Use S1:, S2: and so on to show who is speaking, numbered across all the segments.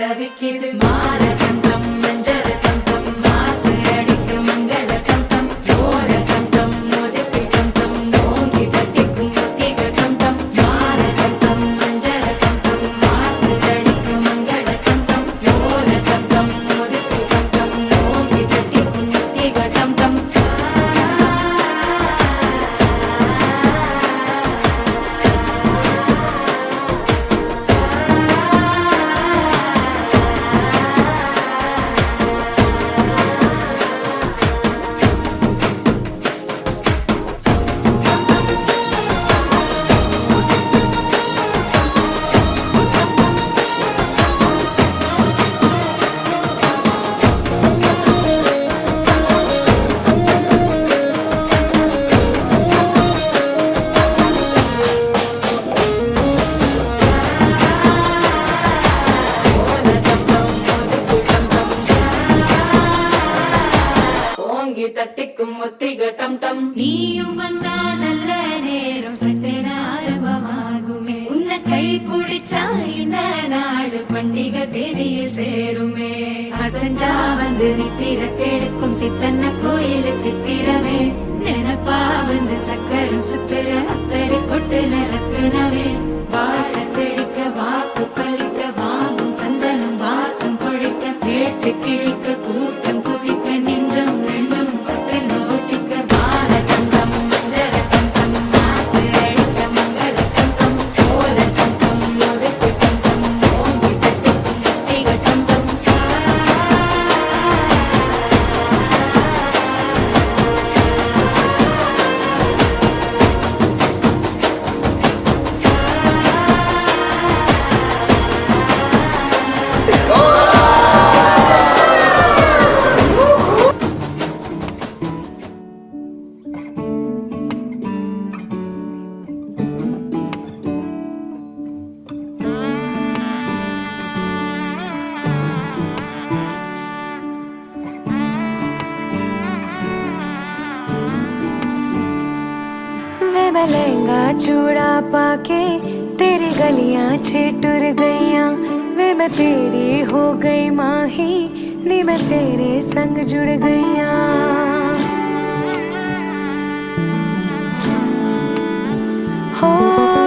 S1: தவிக்குது மாற கண்டம் மஞ்சர கண்டம் மாத்து அடிக்கு மங்கள கண்டம் ஓர கண்டம் மோதிக்கு கண்டம் ஓங்கி தட்டிக்கும் முத்திக கண்டம் மாற கண்டம் மஞ்சர கண்டம் மாத்து அடிக்கு மங்கள கண்டம் ஓர கண்டம் மோதிக்கு கண்டம் ஓங்கி தட்டிக்கும் முத்திக கண்டம் தட்டிக்கும் முத்திக டம் டம் நீயும் வந்தா நல்ல நேரம் சட்டென ஆரம்பமாகுமே உன்னை கை பிடிச்சா இந்த நாடு பண்டிகை தேதியில் சேருமே அசஞ்சா வந்து நித்திர கெடுக்கும் சித்தன்ன கோயில் சித்திரமே நினப்பா வந்து சக்கரம் சுத்திர அத்தரை கொட்டு நிறத்துனவே வாழ செழிக்க வாக்கு பலிக்க வாங்கும் சந்தனம் வாசம் பொழிக்க கேட்டு கிழிக்க கூட்டம் குதிக்க நெஞ்சம் ரெண்டும்
S2: मैं लहंगा चूड़ा पाके तेरी गलियां छिटुर गईयां वे मैं तेरी हो गई माही नी मैं तेरे संग जुड़ गईयां हो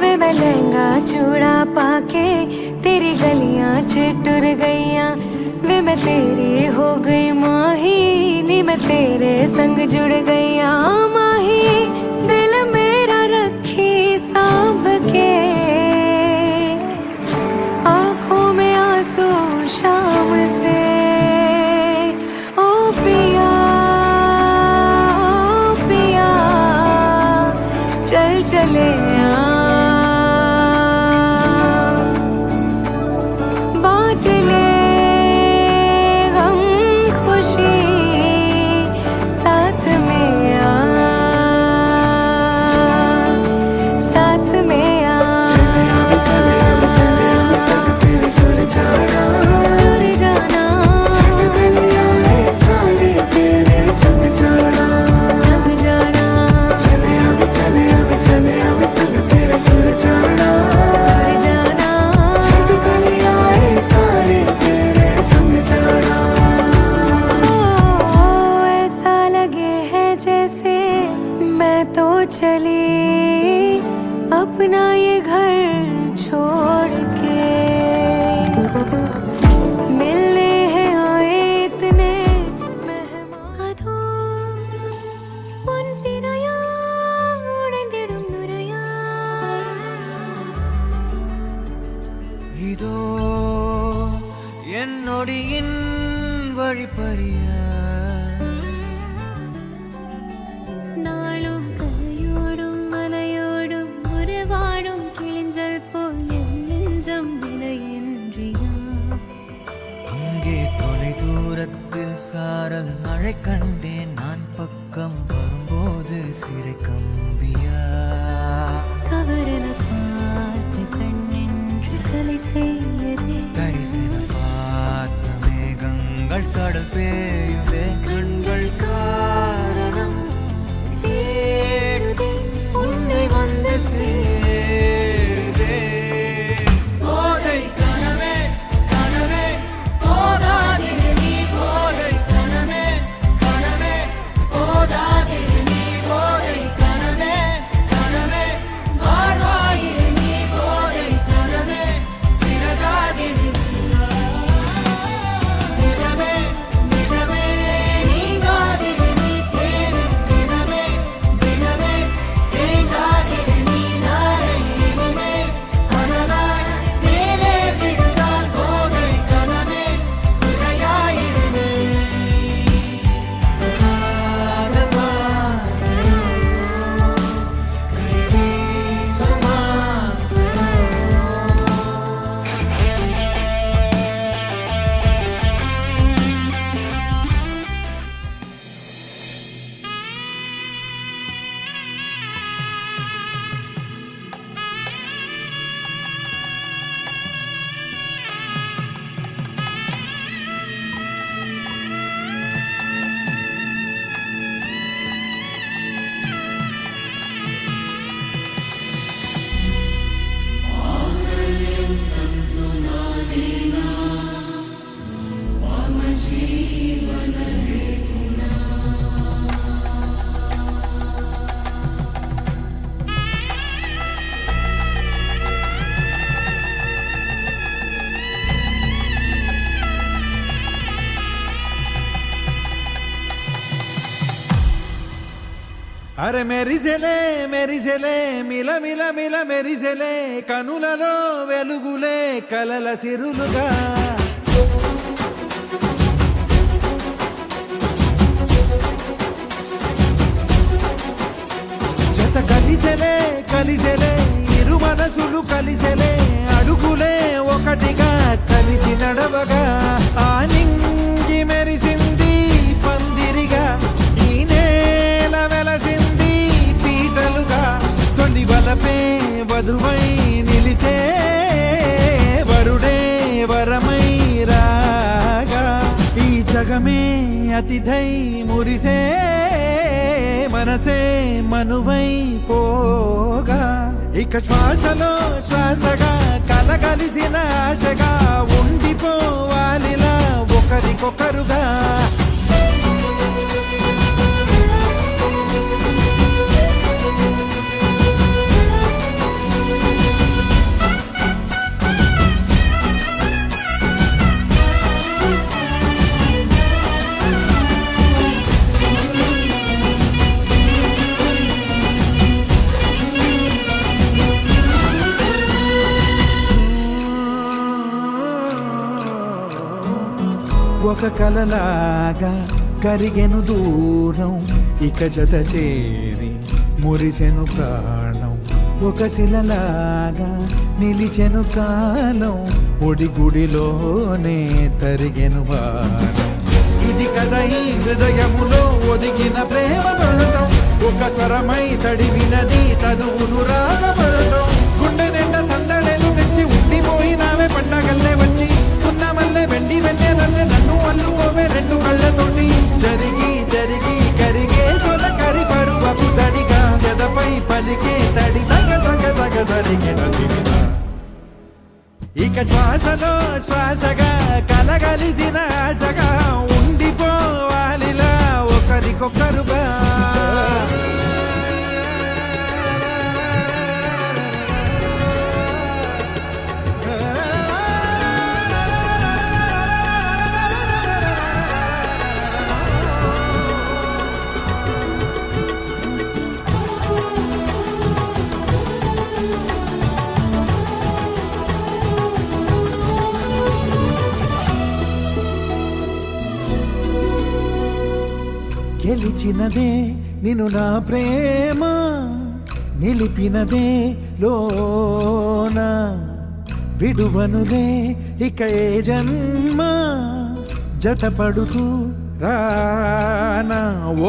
S2: वे मैं लहंगा चूड़ा पाके तेरी गलियां छिटुर गईयां वे मैं तेरी हो गई माही नी मैं तेरे संग जुड़ गईयां माही दिल मेरा रखी सांभ के आंखों में आंसू शाम से ओ पिया चल चले बात ले गम खुशी साथ में साथ में दूर जाना संग जाना ऐसा लगे है जैसे मैं तो चली अपना ये घर छोड़ के मिलने हैं आए इतने मेहमान
S3: இதோ என்னொடியின் வழிப்பறிய
S2: நாளும் கையோடும் மலையோடும் உறவாடும் கிழிஞ்சல் போல் என் நெஞ்சம் விலையின்றியா
S3: அங்கே தொலை தூரத்தில் சாரல் மழை கண்டேன் நான் பக்கம் வரும்போது சிறை கம்பியா
S2: தவறென பார்த்து கண்ணென்று கலை செய்யதே
S3: தரிசன பார்த்த மேகங்கள் கடல் பேயுதே கண்கள் காரணம் தேடுதே உன்னை வந்து சேருதே போதை கனவே கனவே
S4: అరే మెరిసెలే మెరిసెలే మిల మిల మిల మెరిసెలే కనులలో వెలుగులే కలల సిరులుగా జత కలిసెలే కలిసెలే ఇరు మనసులు కలిసెలే అడుగులే ఒకటిగా కలిసి నడవగా ఆ నింగి మెరిసింది పందిరిగా ఈ నేల వెలసింది పీటలుగా తొలి వలపే వధువై నిలిచే వరుడే వరమై రాగా ఈ జగమే అతిథై మురిసే మనసే మనువై పోగా ఇక శ్వాసలో శ్వాసగా కలగలిసిన ఆశగా ఉండిపోవాలిలా ఒకరికొకరుగా ఒక కలలాగా కరిగెను దూరం ఇక జత చేరి మురిసెను ప్రాణం ఒక శిలలాగా నిలిచెను కాలం ఒడిగుడిలోనే తరిగెను భారం ఇది కదా ఈ హృదయములో ఒదిగిన ప్రేమ పడతాం ఒక స్వరమై తడివినది తనువును రాగపడతాం గుండె నిండా సందడేలు తెచ్చి ఉండిపోయినావే పండగల్లే వచ్చి మల్లె వెండి వెన్నెలల్లే నన్ను అల్లుకోవే రెండు కళ్ళతోటి జరిగి జరిగి కరిగే తొల కరి పరువపు తడిగా ఎదపై పలికే తడి తగ తగ తగ తరిగిన దివిగా ఇక శ్వాసలో శ్వాసగా కలగలిసిన ఆశగా ఉండిపోవాలిలా ఒకరికొకరుగా గెలిచినదే నిన్ను నా ప్రేమ నిలిపినదే లోన విడువనులే ఇక ఏ జన్మ జతపడుతూ రానా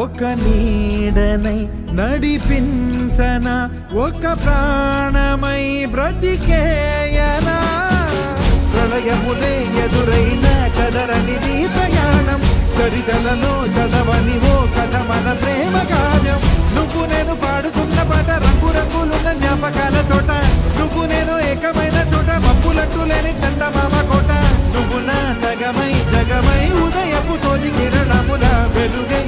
S4: ఒక నీడనై నడిపించన ఒక ప్రాణమై బ్రతికేయనా ప్రళయములే ఎదురైన చదరనిది ప్రయాణం చరితలలో చదవని ఓ కథ మన ప్రేమ కావ్యం నువ్వు నేను పాడుతున్న పాట రంగు రంగులున్న జ్ఞాపకాల తోట నువ్వు నేను ఏకమైన చోట మబ్బులట్టు లేని చందమామ కోట నువ్వు నా సగమై జగమై ఉదయపు తోలి కిరణముల వెలుగే